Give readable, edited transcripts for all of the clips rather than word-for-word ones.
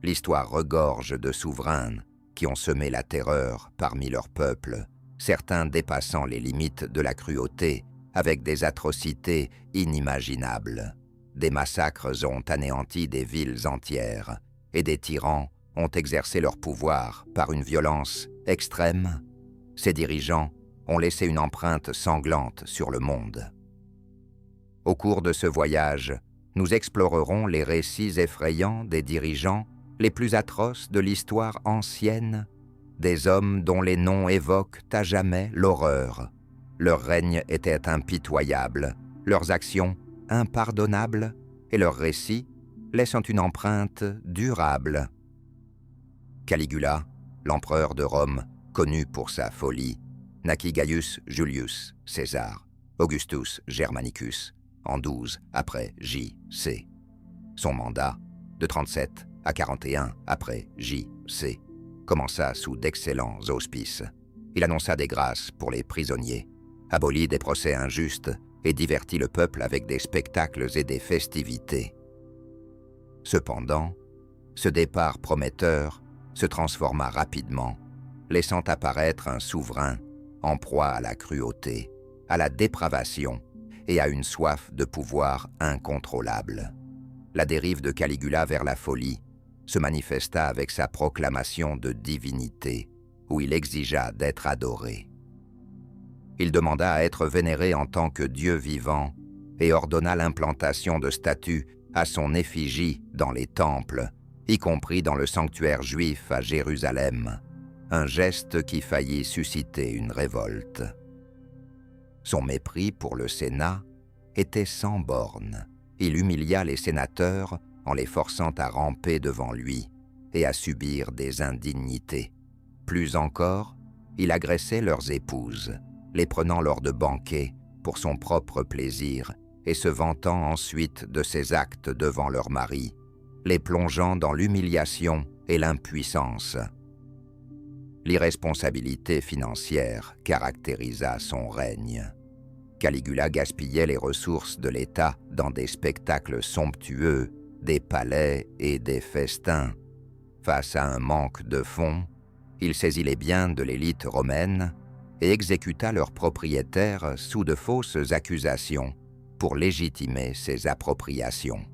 L'histoire regorge de souverains qui ont semé la terreur parmi leurs peuples, certains dépassant les limites de la cruauté avec des atrocités inimaginables. Des massacres ont anéanti des villes entières et des tyrans ont exercé leur pouvoir par une violence extrême. Ces dirigeants ont laissé une empreinte sanglante sur le monde. Au cours de ce voyage, nous explorerons les récits effrayants des dirigeants les plus atroces de l'histoire ancienne, des hommes dont les noms évoquent à jamais l'horreur. Leur règne était impitoyable, leurs actions impardonnables et leurs récits laissant une empreinte durable. Caligula, l'empereur de Rome, connu pour sa folie, naquit Gaius Julius César, Augustus Germanicus, en 12 après J.C. Son mandat, de 37 à 41 après J.C., commença sous d'excellents auspices. Il annonça des grâces pour les prisonniers, abolit des procès injustes et divertit le peuple avec des spectacles et des festivités. Cependant, ce départ prometteur se transforma rapidement, laissant apparaître un souverain en proie à la cruauté, à la dépravation et à une soif de pouvoir incontrôlable. La dérive de Caligula vers la folie se manifesta avec sa proclamation de divinité, où il exigea d'être adoré. Il demanda à être vénéré en tant que Dieu vivant et ordonna l'implantation de statues à son effigie dans les temples, y compris dans le sanctuaire juif à Jérusalem, un geste qui faillit susciter une révolte. Son mépris pour le Sénat était sans bornes. Il humilia les sénateurs en les forçant à ramper devant lui et à subir des indignités. Plus encore, il agressait leurs épouses, les prenant lors de banquets pour son propre plaisir et se vantant ensuite de ses actes devant leurs maris, les plongeant dans l'humiliation et l'impuissance. L'irresponsabilité financière caractérisa son règne. Caligula gaspillait les ressources de l'État dans des spectacles somptueux, des palais et des festins. Face à un manque de fonds, il saisit les biens de l'élite romaine et exécuta leurs propriétaires sous de fausses accusations pour légitimer ses appropriations.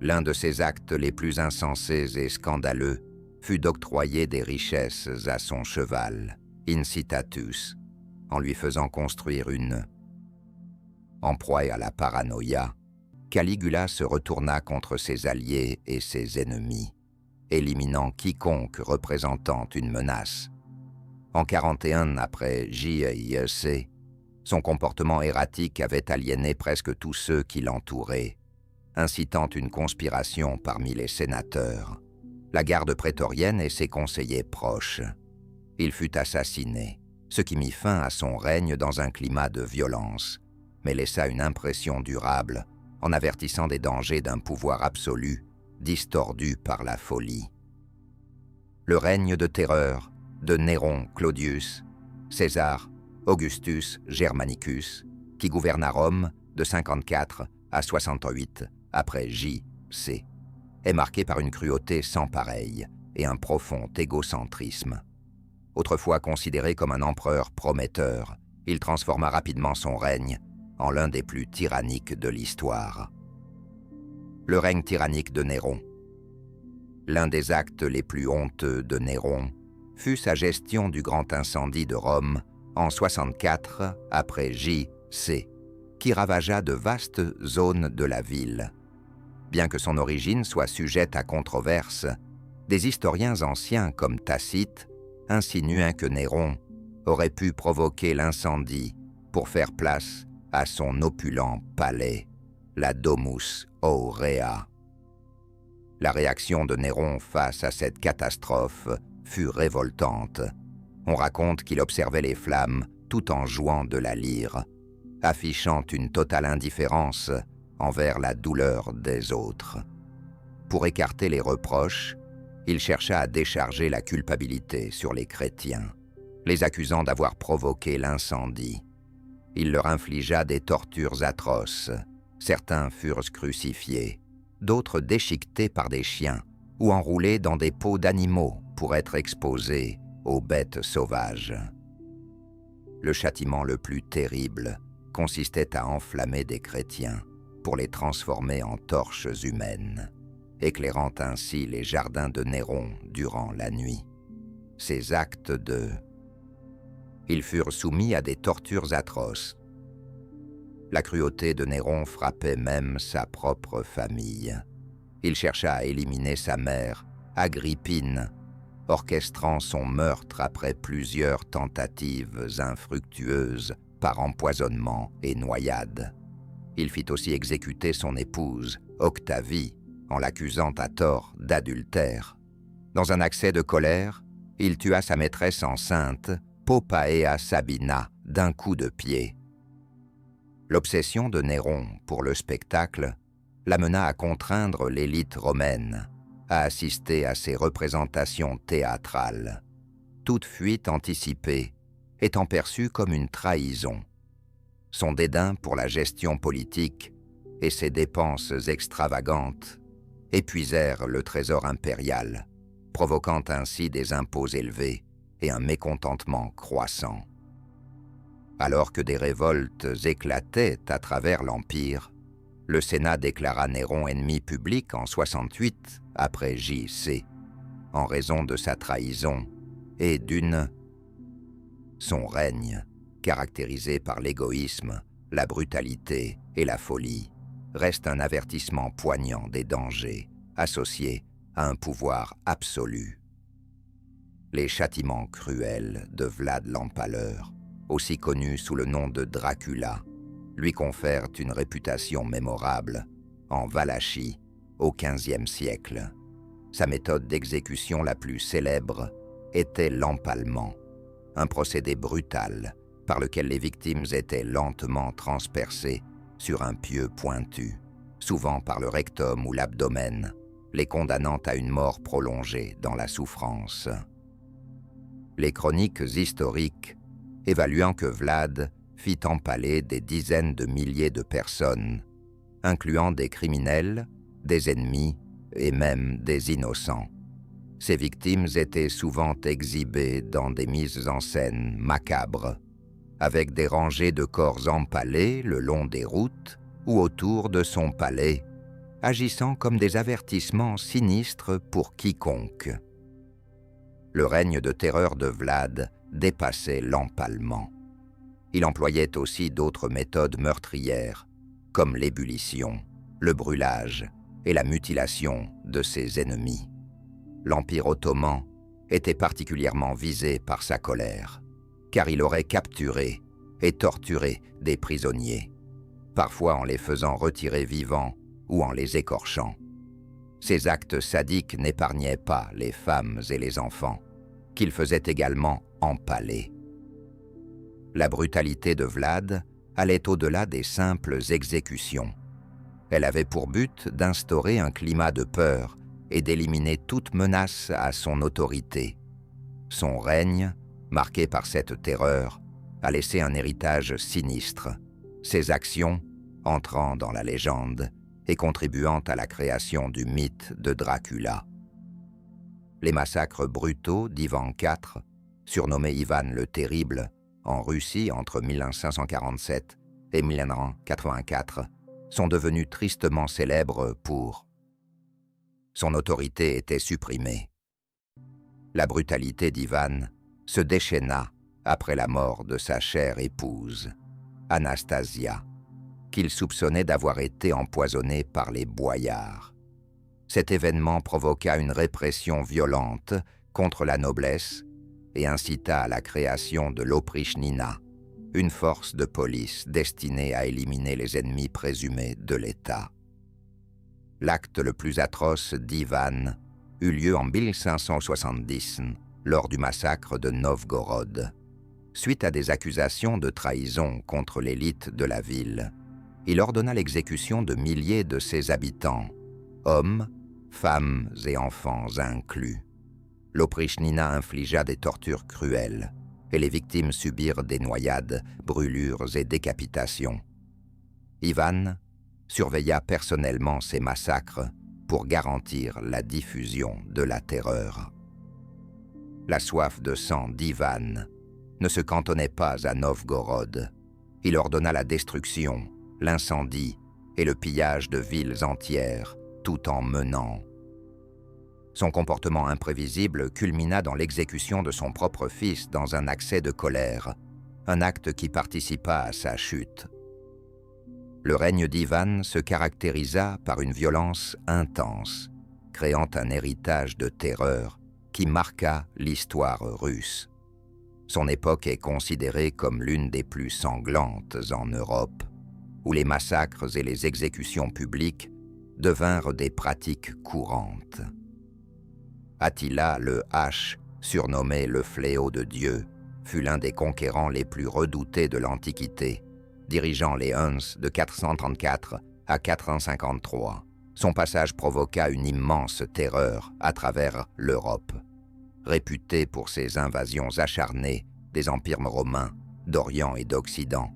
L'un de ses actes les plus insensés et scandaleux fut d'octroyer des richesses à son cheval, Incitatus, en lui faisant construire une. En proie à la paranoïa, Caligula se retourna contre ses alliés et ses ennemis, éliminant quiconque représentant une menace. En 41 après J.C., son comportement erratique avait aliéné presque tous ceux qui l'entouraient, incitant une conspiration parmi les sénateurs, la garde prétorienne et ses conseillers proches. Il fut assassiné, ce qui mit fin à son règne dans un climat de violence, mais laissa une impression durable en avertissant des dangers d'un pouvoir absolu, distordu par la folie. Le règne de terreur de Néron Claudius, César Augustus Germanicus, qui gouverna Rome de 54 à 68 après J.C., est marqué par une cruauté sans pareille et un profond égocentrisme. Autrefois considéré comme un empereur prometteur, il transforma rapidement son règne en l'un des plus tyranniques de l'histoire. Le règne tyrannique de Néron. L'un des actes les plus honteux de Néron fut sa gestion du grand incendie de Rome en 64 après J.C., qui ravagea de vastes zones de la ville. Bien que son origine soit sujette à controverse, des historiens anciens comme Tacite insinuent que Néron aurait pu provoquer l'incendie pour faire place à son opulent palais, la Domus Aurea. La réaction de Néron face à cette catastrophe fut révoltante. On raconte qu'il observait les flammes tout en jouant de la lyre, affichant une totale indifférence envers la douleur des autres. Pour écarter les reproches, il chercha à décharger la culpabilité sur les chrétiens, les accusant d'avoir provoqué l'incendie. Il leur infligea des tortures atroces. Certains furent crucifiés, d'autres déchiquetés par des chiens ou enroulés dans des peaux d'animaux pour être exposés aux bêtes sauvages. Le châtiment le plus terrible consistait à enflammer des chrétiens pour les transformer en torches humaines, éclairant ainsi les jardins de Néron durant la nuit. Ces actes Ils furent soumis à des tortures atroces. La cruauté de Néron frappait même sa propre famille. Il chercha à éliminer sa mère, Agrippine, orchestrant son meurtre après plusieurs tentatives infructueuses par empoisonnement et noyade. Il fit aussi exécuter son épouse, Octavie, en l'accusant à tort d'adultère. Dans un accès de colère, il tua sa maîtresse enceinte, Poppaea Sabina, d'un coup de pied. L'obsession de Néron pour le spectacle l'amena à contraindre l'élite romaine à assister à ses représentations théâtrales, toute fuite anticipée étant perçue comme une trahison. Son dédain pour la gestion politique et ses dépenses extravagantes épuisèrent le trésor impérial, provoquant ainsi des impôts élevés et un mécontentement croissant. Alors que des révoltes éclataient à travers l'Empire, le Sénat déclara Néron ennemi public en 68 après J.C. en raison de sa trahison et son règne, caractérisé par l'égoïsme, la brutalité et la folie, reste un avertissement poignant des dangers associés à un pouvoir absolu. Les châtiments cruels de Vlad l'Empaleur, aussi connu sous le nom de Dracula, lui confèrent une réputation mémorable en Valachie au XVe siècle. Sa méthode d'exécution la plus célèbre était l'empalement, un procédé brutal par lequel les victimes étaient lentement transpercées sur un pieu pointu, souvent par le rectum ou l'abdomen, les condamnant à une mort prolongée dans la souffrance. Les chroniques historiques, évaluant que Vlad fit empaler des dizaines de milliers de personnes, incluant des criminels, des ennemis et même des innocents. Ces victimes étaient souvent exhibées dans des mises en scène macabres, avec des rangées de corps empalés le long des routes ou autour de son palais, agissant comme des avertissements sinistres pour quiconque. Le règne de terreur de Vlad dépassait l'empalement. Il employait aussi d'autres méthodes meurtrières, comme l'ébullition, le brûlage et la mutilation de ses ennemis. L'Empire ottoman était particulièrement visé par sa colère, car il aurait capturé et torturé des prisonniers, parfois en les faisant retirer vivants ou en les écorchant. Ces actes sadiques n'épargnaient pas les femmes et les enfants, qu'il faisait également empaler. La brutalité de Vlad allait au-delà des simples exécutions. Elle avait pour but d'instaurer un climat de peur et d'éliminer toute menace à son autorité. Son règne, marqué par cette terreur, a laissé un héritage sinistre, ses actions entrant dans la légende et contribuant à la création du mythe de Dracula. Les massacres brutaux d'Ivan IV, surnommé Ivan le Terrible, en Russie entre 1547 et 1984, sont devenus tristement célèbres pour son autorité était supprimée. La brutalité d'Ivan se déchaîna après la mort de sa chère épouse, Anastasia, qu'il soupçonnait d'avoir été empoisonnée par les boyards. Cet événement provoqua une répression violente contre la noblesse et incita à la création de l'Oprichnina, une force de police destinée à éliminer les ennemis présumés de l'État. L'acte le plus atroce d'Ivan eut lieu en 1570, lors du massacre de Novgorod. Suite à des accusations de trahison contre l'élite de la ville, il ordonna l'exécution de milliers de ses habitants, hommes, femmes et enfants inclus. L'Oprichnina infligea des tortures cruelles, et les victimes subirent des noyades, brûlures et décapitations. Ivan surveilla personnellement ces massacres pour garantir la diffusion de la terreur. La soif de sang d'Ivan ne se cantonnait pas à Novgorod. Il ordonna la destruction, l'incendie et le pillage de villes entières, tout en menant. Son comportement imprévisible culmina dans l'exécution de son propre fils dans un accès de colère, un acte qui participa à sa chute. Le règne d'Ivan se caractérisa par une violence intense, créant un héritage de terreur qui marqua l'histoire russe. Son époque est considérée comme l'une des plus sanglantes en Europe, où les massacres et les exécutions publiques devinrent des pratiques courantes. Attila le H, surnommé le fléau de Dieu, fut l'un des conquérants les plus redoutés de l'Antiquité, dirigeant les Huns de 434 à 453. Son passage provoqua une immense terreur à travers l'Europe. Réputé pour ses invasions acharnées des empires romains d'Orient et d'Occident,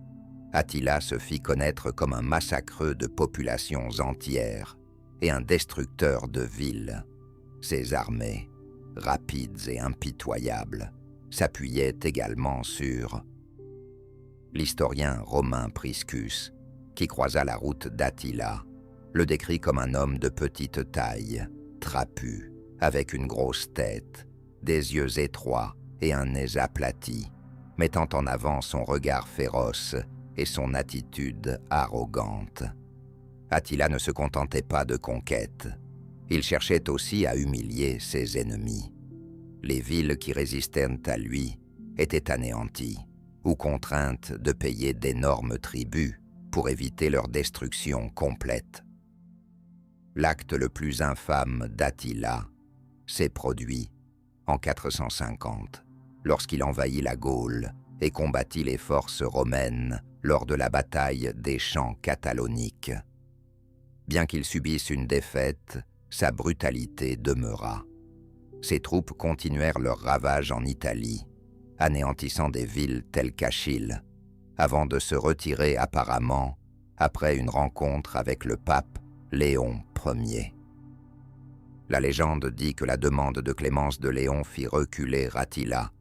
Attila se fit connaître comme un massacreux de populations entières et un destructeur de villes. Ses armées, rapides et impitoyables, s'appuyaient également sur l'historien romain Priscus, qui croisa la route d'Attila, le décrit comme un homme de petite taille, trapu, avec une grosse tête, des yeux étroits et un nez aplati, mettant en avant son regard féroce et son attitude arrogante. Attila ne se contentait pas de conquêtes. Il cherchait aussi à humilier ses ennemis. Les villes qui résistaient à lui étaient anéanties ou contraintes de payer d'énormes tributs pour éviter leur destruction complète. L'acte le plus infâme d'Attila s'est produit en 450, lorsqu'il envahit la Gaule et combattit les forces romaines lors de la bataille des Champs Cataloniques. Bien qu'il subisse une défaite, sa brutalité demeura. Ses troupes continuèrent leurs ravages en Italie, anéantissant des villes telles qu'Achille, avant de se retirer apparemment après une rencontre avec le pape Léon Ier. La légende dit que la demande de clémence de Léon fit reculer Attila,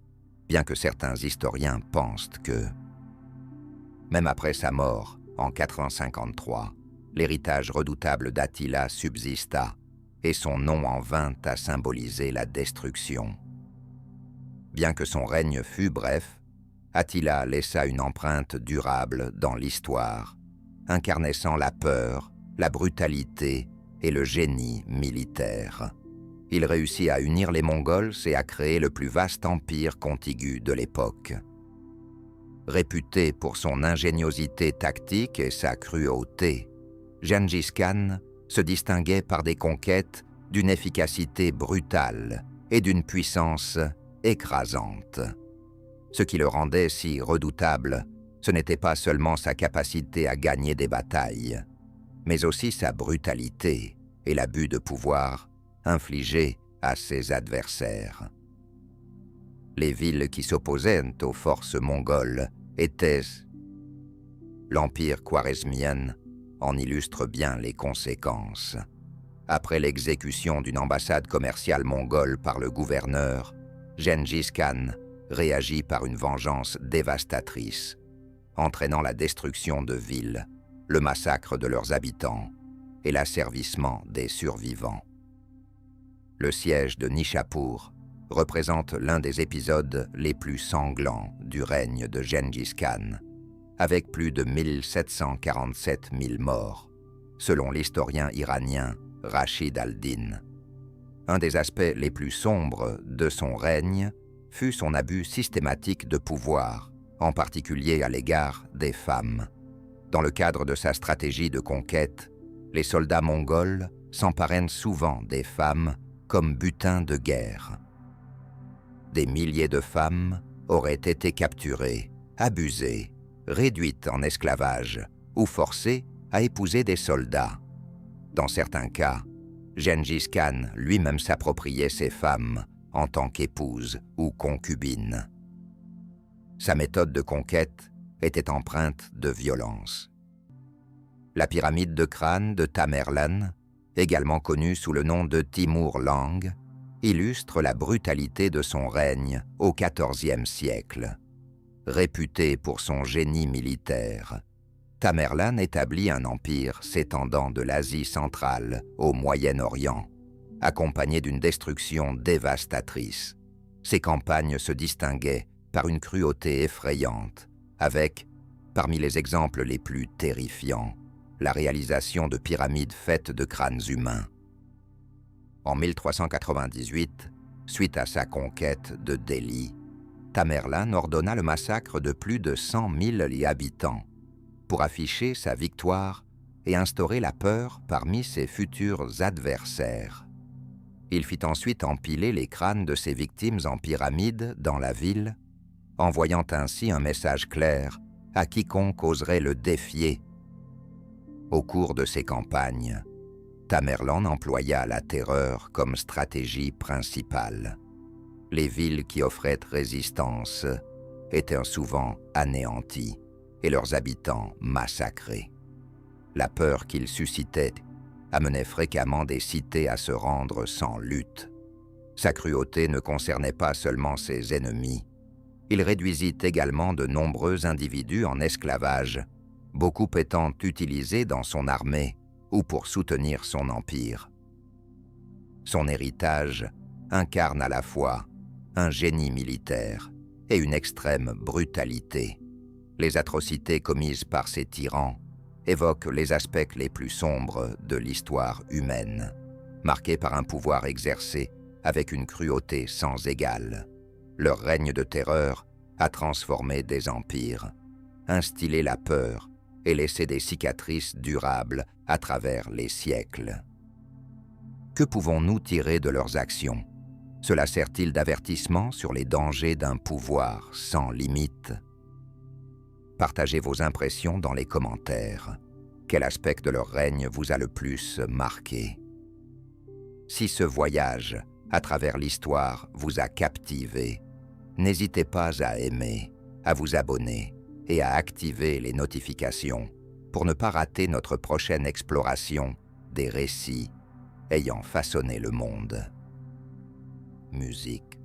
bien que certains historiens pensent que, même après sa mort, en 453, l'héritage redoutable d'Attila subsista, et son nom en vint à symboliser la destruction. Bien que son règne fût bref, Attila laissa une empreinte durable dans l'histoire, incarnant la peur, la brutalité et le génie militaire. Il réussit à unir les Mongols et à créer le plus vaste empire contigu de l'époque. Réputé pour son ingéniosité tactique et sa cruauté, Gengis Khan se distinguait par des conquêtes d'une efficacité brutale et d'une puissance écrasante. Ce qui le rendait si redoutable, ce n'était pas seulement sa capacité à gagner des batailles, mais aussi sa brutalité et l'abus de pouvoir infligé à ses adversaires. Les villes qui s'opposaient aux forces mongoles étaient l'empire khwarezmien en illustre bien les conséquences. Après l'exécution d'une ambassade commerciale mongole par le gouverneur, Gengis Khan réagit par une vengeance dévastatrice, entraînant la destruction de villes, le massacre de leurs habitants et l'asservissement des survivants. Le siège de Nishapur représente l'un des épisodes les plus sanglants du règne de Gengis Khan, avec plus de 1747 000 morts, selon l'historien iranien Rachid al-Din. Un des aspects les plus sombres de son règne fut son abus systématique de pouvoir, en particulier à l'égard des femmes. Dans le cadre de sa stratégie de conquête, les soldats mongols s'emparènent souvent des femmes comme butin de guerre. Des milliers de femmes auraient été capturées, abusées, réduites en esclavage ou forcées à épouser des soldats. Dans certains cas, Gengis Khan lui-même s'appropriait ces femmes en tant qu'épouse ou concubine. Sa méthode de conquête était empreinte de violence. La pyramide de crâne de Tamerlane, également connu sous le nom de Timur Lenk, illustre la brutalité de son règne au XIVe siècle. Réputé pour son génie militaire, Tamerlane établit un empire s'étendant de l'Asie centrale au Moyen-Orient, accompagné d'une destruction dévastatrice. Ses campagnes se distinguaient par une cruauté effrayante, avec, parmi les exemples les plus terrifiants, la réalisation de pyramides faites de crânes humains. En 1398, suite à sa conquête de Delhi, Tamerlane ordonna le massacre de plus de 100 000 habitants pour afficher sa victoire et instaurer la peur parmi ses futurs adversaires. Il fit ensuite empiler les crânes de ses victimes en pyramide dans la ville, envoyant ainsi un message clair à quiconque oserait le défier. Au cours de ses campagnes, Tamerlane employa la terreur comme stratégie principale. Les villes qui offraient résistance étaient souvent anéanties et leurs habitants massacrés. La peur qu'il suscitait amenait fréquemment des cités à se rendre sans lutte. Sa cruauté ne concernait pas seulement ses ennemis. Il réduisit également de nombreux individus en esclavage, beaucoup étant utilisés dans son armée ou pour soutenir son empire. Son héritage incarne à la fois un génie militaire et une extrême brutalité. Les atrocités commises par ces tyrans évoquent les aspects les plus sombres de l'histoire humaine, marqués par un pouvoir exercé avec une cruauté sans égale. Leur règne de terreur a transformé des empires, instillé la peur et laissé des cicatrices durables à travers les siècles. Que pouvons-nous tirer de leurs actions? Cela sert-il d'avertissement sur les dangers d'un pouvoir sans limite? Partagez vos impressions dans les commentaires. Quel aspect de leur règne vous a le plus marqué? Si ce voyage à travers l'histoire vous a captivé, n'hésitez pas à aimer, à vous abonner et à activer les notifications pour ne pas rater notre prochaine exploration des récits ayant façonné le monde. Musique.